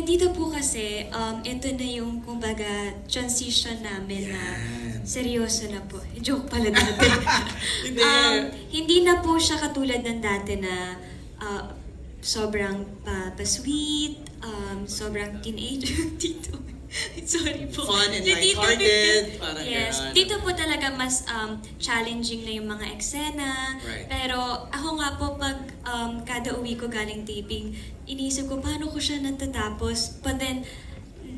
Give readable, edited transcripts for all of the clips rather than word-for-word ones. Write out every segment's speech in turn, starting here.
dito po kasi, ito na yung, kumbaga, transition namin na seryoso na po. Joke pala dati. Hindi. Hindi na po siya katulad ng dati na sobrang pa-sweet, sobrang teenager dito. Sorry po. Fun and lighthearted. Parang yes. ganun. Dito po talaga mas challenging na yung mga eksena. Right. Pero ako nga po pag kada uwi ko galing taping, iniisip ko paano ko siya natatapos. But then,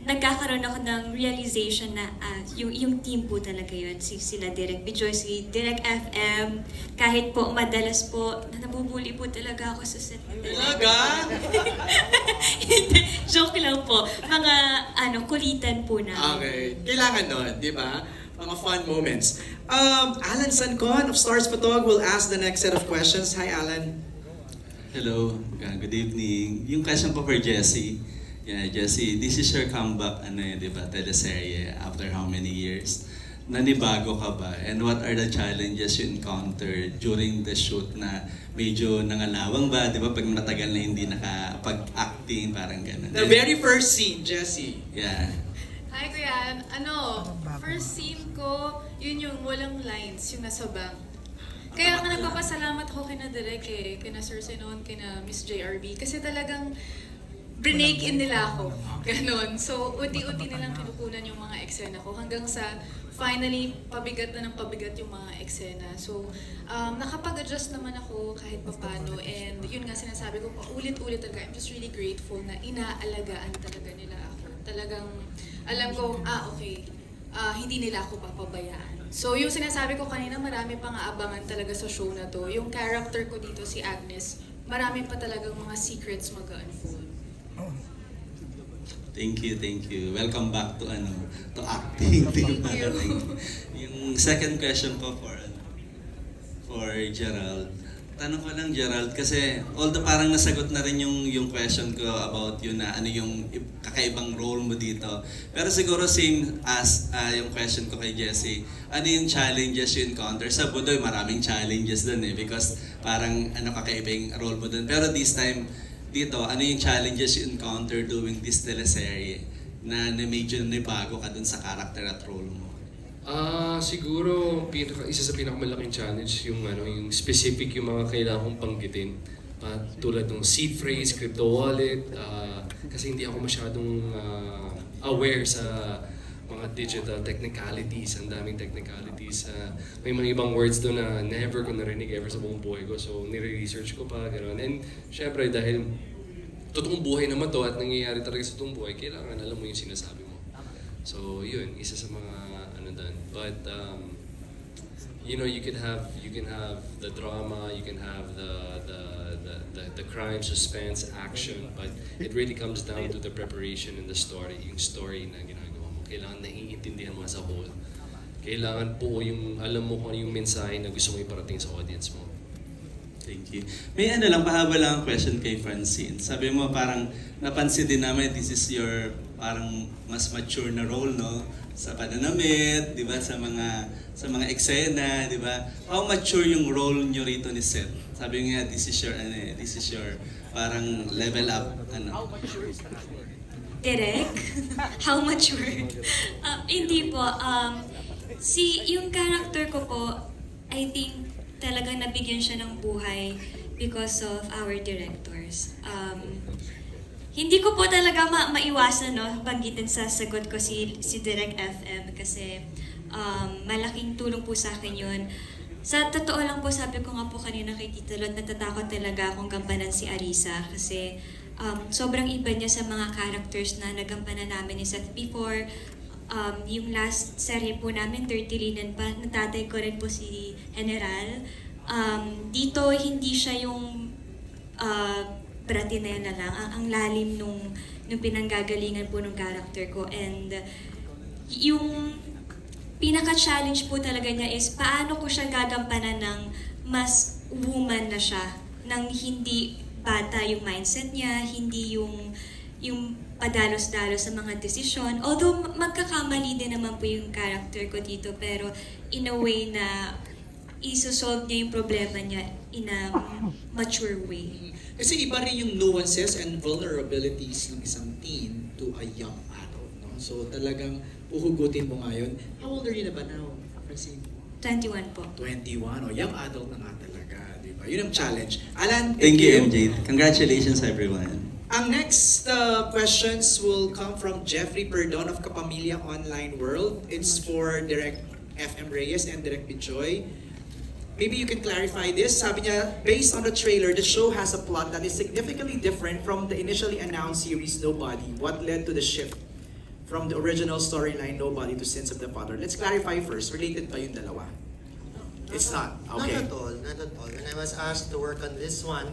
nagkakaroon ako ng realization na yung team po talaga yun. Sila Direk Bijoy, si Direk FM. Kahit po madalas po, nabubuli po talaga ako sa set. Talaga? Hindi, joke lang po. Mga kulitan po na. Okay. Kailangan nun, di ba? Mga fun moments. Alan Sancon of Stars Patog will ask the next set of questions. Hi, Alan. Hello, good evening. Yung question ko for Jessie. Yeah, Jessie, this is your comeback, di ba, teleserye after how many years? Nanibago ka ba? And what are the challenges you encountered during the shoot na medyo nangalawang ba? Di ba, pag matagal na hindi nakapag-acting, parang gano'n. The very first scene, Jessie. Yeah. Hi, Kuya. First scene ko, yun yung walang lines, yung nasa bank. Kaya nga nagpapasalamat ako kina Direk kina Sir Senon, kina Miss JRB. Kasi talagang brinake in nila ako. Ganon. So, uti-uti nilang kinukunan yung mga eksena ko hanggang sa finally, pabigat na ng pabigat yung mga eksena. So, nakapag-adjust naman ako kahit papano. And yun nga sinasabi ko, ulit-ulit talaga. I'm just really grateful na inaalagaan talaga nila ako. Talagang alam ko, okay, hindi nila ako papabayaan. So, yung sinasabi ko kanina, marami pang aabangan talaga sa show na to. Yung character ko dito, si Agnes, marami pa talagang mga secrets mag-unfold. Thank you. Welcome back to acting. Thank you. Yung second question ko for Gerald. Tanong ko lang, Gerald, kasi although parang nasagot na rin yung question ko about yun na ano yung kakaibang role mo dito. Pero siguro same as yung question ko kay Jessie, ano yung challenges you encounter? Sa Budoy, maraming challenges dun because parang kakaibang role mo dun. Pero this time, dito, ano yung challenges you encounter doing this teleserye na medyo nabago ka dun sa character at role mo? Siguro isa sa pinakamalaking challenge yung yung specific yung mga kailangan kong panggitin. Tulad ng seed phrase, crypto wallet, kasi hindi ako masyadong aware sa mga digital technicalities, ang daming technicalities. May mga ibang words doon na never ko narinig ever sa buong buhay ko. So, nire-research ko pa, gano'n. And syempre, dahil totoong buhay naman to at nangyayari talaga sa totoong buhay, kailangan alam mo yung sinasabi mo. So, yun, isa sa mga doon. But, you can have the drama, you can have the crime, suspense, action, but it really comes down to the preparation and the story, yung story na ginagawa mo. Kailangan naiintindihan mo as a whole. Kailangan po alam mo kung ano yung mensahe na gusto mo iparating sa audience mo. Thank you. May lang, pahaba lang ang question kay Francine. Sabi mo parang napansin din namin this is your parang mas mature na role, no? Sa pananamit, di ba? Sa mga eksena, di ba? How mature yung role nyo rito ni Seth? Sabi nga, this is your parang level up, How mature is that? Direk? How mature? Hindi po. Yung character ko po, I think talagang nabigyan siya ng buhay because of our directors. Hindi ko po talaga maiwasan banggitin sa sagot ko si Direk FM kasi malaking tulong po sa akin yun. Sa totoo lang po, sabi ko nga po kanina kay Tita Lot, natatakot talaga akong gampanan si Arisa kasi sobrang iba niya sa mga characters na nagampanan namin ni Seth before. Yung last serye po namin, 30 Linen pa, natatay ko rin po si General. Dito, hindi siya yung Bratinaya na lang. Ang lalim nung pinanggagalingan po ng character ko. And yung pinaka-challenge po talaga niya is paano ko siya gagampanan ng mas woman na siya. Nang hindi bata yung mindset niya, hindi yung padalos-dalos sa mga desisyon. Although magkakamali din naman po yung character ko dito, pero in a way na isosolve niya yung problema niya in a mature way. Kasi iba rin yung nuances and vulnerabilities ng isang teen to a young adult. No? So talagang uhugutin mo ngayon. How old are you na ba now, Francine? 21 po. 21. O, young adult na nga talaga. Diba? Yun ang challenge. Alan, Thank you, MJ. Congratulations, everyone. Ang next questions will come from Jeffrey Perdon of Kapamilya Online World. It's for Direct FM Reyes and Direct Bijoy. Maybe you can clarify this. Sabi niya, based on the trailer, the show has a plot that is significantly different from the initially announced series Nobody. What led to the shift from the original storyline Nobody to Sins of the Father? Let's clarify first. Related pa yung dalawa? It's not. Okay. Not at all, not at all. When I was asked to work on this one,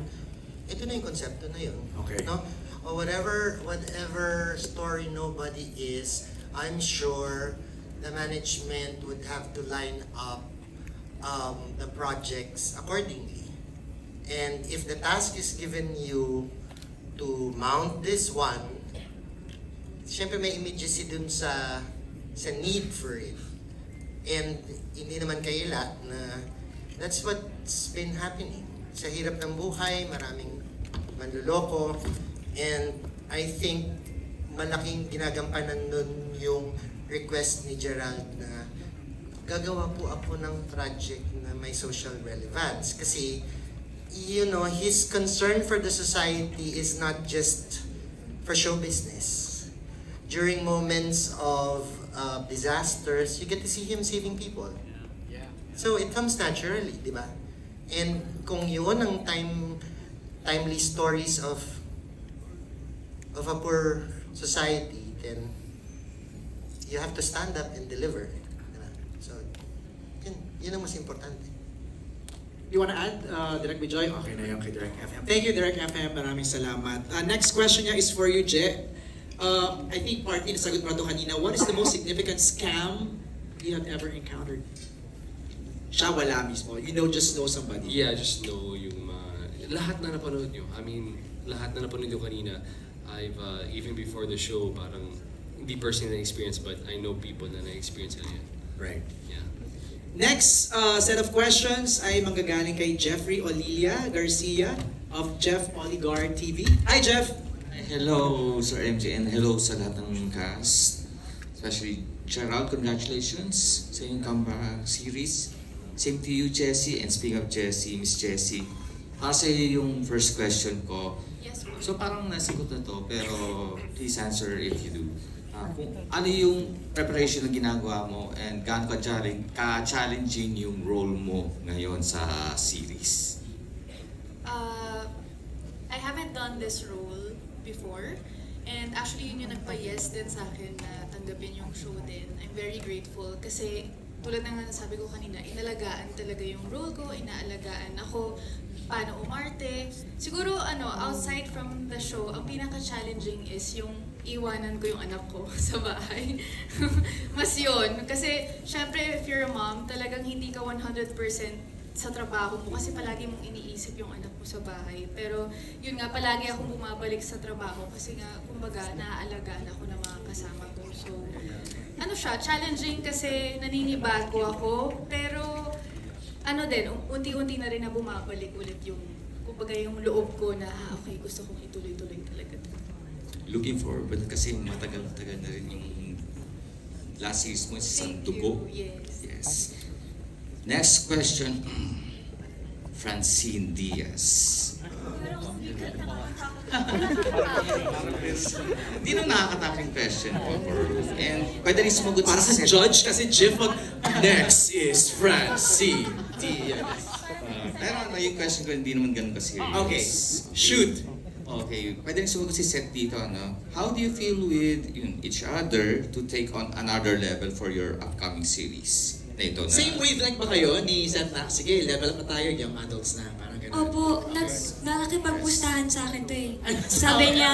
ito na yung konsepto na yun. Okay. No? Or whatever story Nobody is, I'm sure the management would have to line up the projects accordingly. And if the task is given you to mount this one, siyempre may immediacy dun sa need for it. And hindi naman kaila na that's what's been happening. Sa hirap ng buhay, maraming manluloko. And I think malaking ginagampanan nun yung request ni Gerald na gagawa po ako ng project na may social relevance. Kasi, you know, his concern for the society is not just for show business. During moments of disasters, you get to see him saving people. So it comes naturally, di ba? And kung yun ang timely stories of a poor society, then you have to stand up and deliver. Diba? So, yun ang mas importante. You wanna add, Direct Bijoy? Okay na yun kay Direct FM. Thank you, Direct FM. Maraming salamat. Next question niya is for you, Je. I think partly nasagot mo na ito kanina. What is the most significant scam you have ever encountered? Siya wala mismo. Just know somebody. Yeah, just know yung lahat na napanood nyo. I mean, lahat na napanood nyo kanina. I've, even before the show, parang hindi personally na-experience, but I know people na na-experience nila yan. Right. Yeah. Next set of questions ay manggagaling kay Jeffrey Olilia Garcia of Jeff Oligar TV. Hi, Jeff! Hello, Sir MJ, and hello sa lahat ng cast. Especially Gerald, congratulations sa iyong comeback series. Same to you, Jessie. And speaking of Jessie, Miss Jessie, para sa iyo yung first question ko. Yes, po. So parang nasagot na to, pero please answer if you do. Kung ano yung preparation na ginagawa mo and gaano ka-challenging yung role mo ngayon sa series? I haven't done this role before. And actually, yun yung nagpa-yes din sa akin na tanggapin yung show din. I'm very grateful kasi tulad ng sabi ko kanina, inalagaan talaga yung role ko, inaalagaan ako, paano umarte. Siguro, outside from the show, ang pinaka-challenging is yung iwanan ko yung anak ko sa bahay. Mas yun. Kasi, syempre, if you're a mom, talagang hindi ka 100% sa trabaho mo kasi palagi mong iniisip yung anak mo sa bahay. Pero yun nga, palagi akong bumabalik sa trabaho kasi nga, kumbaga, naaalagaan ako ng mga kasama ko. So, challenging kasi naninibago ako, pero unti-unti na rin na bumabalik ulit yung, kumbaga, yung loob ko na, okay, gusto kong ituloy-tuloy talaga. Looking forward kasi matagal-tagal na rin yung last series mo sa Dugo. Yes. Next question, Francine Diaz. Hindi na nakakataping question po. And pwede rin sumagot Para sa judge kasi Jeff next is Francine Diaz. Pero yung question ko hindi naman ganun ka-serious. Okay, shoot. Okay, pwede rin sumagot si Seth dito, How do you feel with each other to take on another level for your upcoming series? Na Same wavelength ba kayo ni Seth na, sige, level up na tayo, young adults na, parang gano'n. Opo, nakakipagpustahan sa akin to eh. Sabi niya,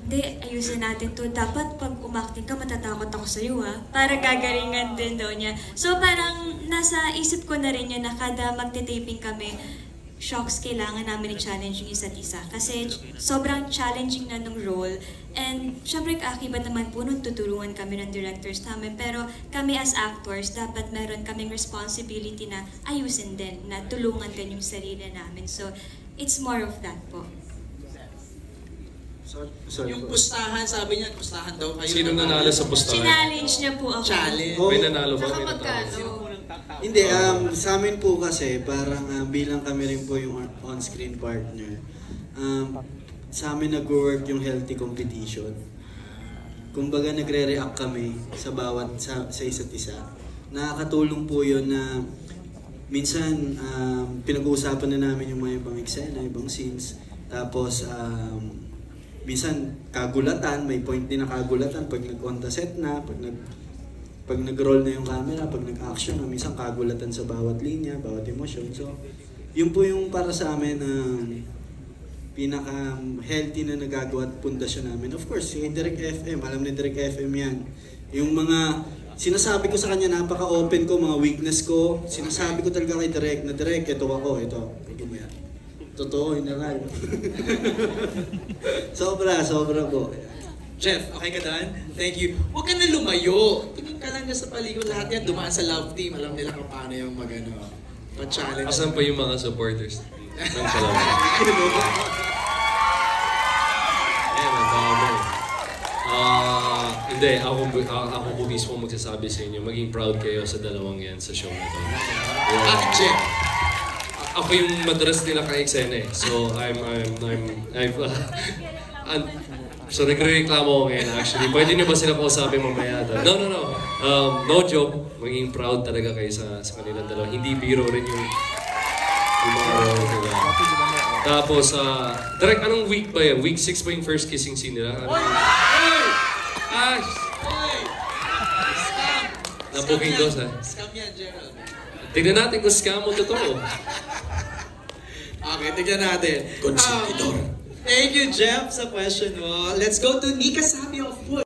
hindi, ayusin natin to. Dapat pag umakting ka, matatakot ako sa'yo ha. Para gagalingan din daw niya. So parang nasa isip ko na rin yun na kada magte-taping kami, shocks kailangan namin i-challenge yung isa't isa. Kasi sobrang challenging na nung role. And syempre kaakibat naman po nun tutulungan kami ng directors namin. Pero kami as actors, dapat meron kaming responsibility na ayusin din, na tulungan din yung sarili namin. So, it's more of that po. Yung pustahan, sabi niya, pustahan daw kayo. Sino nanalo sa pustahan? Challenge niya po ako. Challenge. May nanalo ba? Saka May magkano? Hindi, sa amin po kasi, parang bilang kami rin po yung on-screen partner, sa amin nag-work yung healthy competition. Kumbaga nagre-react kami sa bawat, sa isa't isa. Nakakatulong po yun na minsan pinag-uusapan na namin yung mga ibang eksena, ibang scenes. Tapos, minsan kagulatan, may point din na kagulatan pag nag-on the set na, pag nag-roll na yung camera, pag nag-action na, minsan kagulatan sa bawat linya, bawat emosyon. So, yun po yung para sa amin pinaka-healthy na nagagawa at pundasyon namin. Of course, yung Direct FM, alam ni Direct FM yan. Yung mga sinasabi ko sa kanya, napaka-open ko, mga weakness ko, sinasabi ko talaga kay Direct, na Direct, ito ako, ito. Ganyan. Totoo, inaral. Sobra po. Jeff, okay ka done? Thank you. Huwag ka na lumayo. Tingin ka lang sa paligid. Lahat yan dumaan sa love team. Alam nila kung paano yung mag-challenge. Asan pa yung mga supporters? Nang salamat. Ayan, ang dami. Hindi, ako po mismo magsasabi sa inyo, maging proud kayo sa dalawang yan sa show na to. Bakit, Jeff? Ako yung madalas nila ka-eksena eh. So, so, nagre-reklamo ako ngayon actually. Pwede nyo ba sila kausapin mamaya? No. No joke. Maging proud talaga kayo sa kanilang dalawa. Hindi biro rin yung mga role nila. Tapos, direct, anong week ba yan? Week 6 ba yung first kissing scene nila? Ash! Na-booking dos ha? Scam yan, Gerald. Tignan natin kung scam o totoo. Okay, tignan natin. Consentidor. Thank you, Jeff, sa question mo. Let's go to Nika Sabi of Wood.